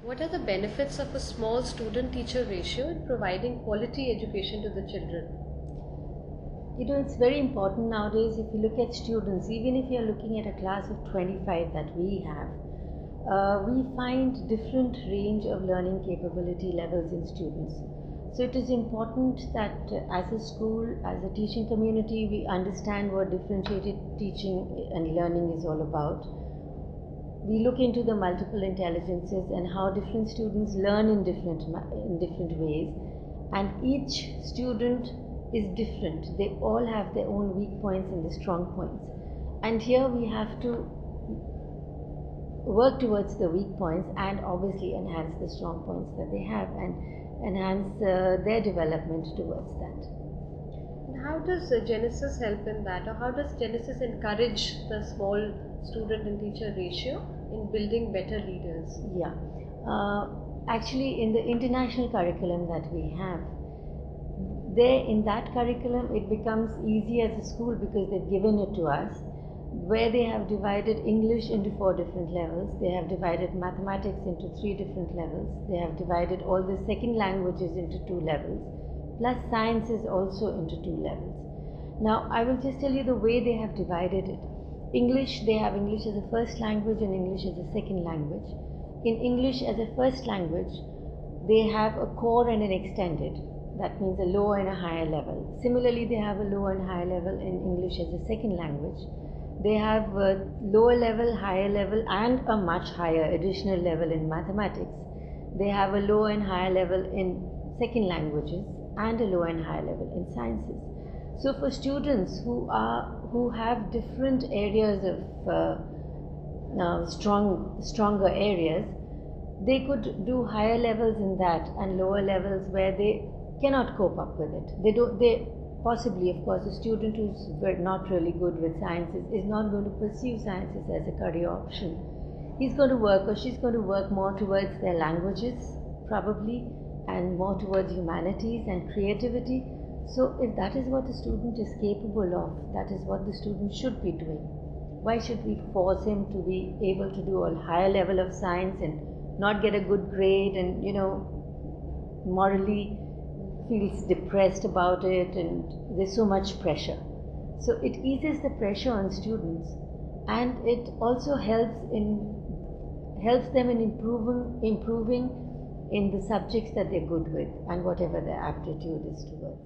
What are the benefits of a small student-teacher ratio in providing quality education to the children? It's very important nowadays. If you look at students, even if you're looking at a class of 25 that we have, we find different range of learning capability levels in students. So it is important that as a school, as a teaching community, we understand what differentiated teaching and learning is all about. We look into the multiple intelligences and how different students learn in different ways, and each student is different. They all have their own weak points and the strong points, and here we have to work towards the weak points and obviously enhance the strong points that they have and enhance their development towards that. And how does Genesis help in that, or how does Genesis encourage the small student and teacher ratio in building better leaders? Yeah, actually, in the international curriculum that we have, there in that curriculum, it becomes easy as a school because they've given it to us, where they have divided English into 4 different levels, they have divided mathematics into 3 different levels, they have divided all the second languages into 2 levels, plus sciences also into 2 levels. Now, I will just tell you the way they have divided it. English, they have English as a first language and English as a second language. In English as a first language, they have a core and an extended. That means a lower and a higher level. Similarly, they have a lower and higher level in English as a second language. They have a lower level, higher level, and a much higher additional level in mathematics. They have a lower and higher level in second languages and a lower and higher level in sciences. So for students who have different areas of stronger areas, they could do higher levels in that and lower levels where they cannot cope up with it. They possibly, of course, a student who's not really good with sciences is not going to pursue sciences as a career option. He's going to work or she's going to work more towards their languages, probably, and more towards humanities and creativity. So if that is what a student is capable of, that is what the student should be doing. Why should we force him to be able to do a higher level of science and not get a good grade and, morally feels depressed about it, and there's so much pressure. So it eases the pressure on students, and it also helps them in improving in the subjects that they're good with and whatever their aptitude is towards.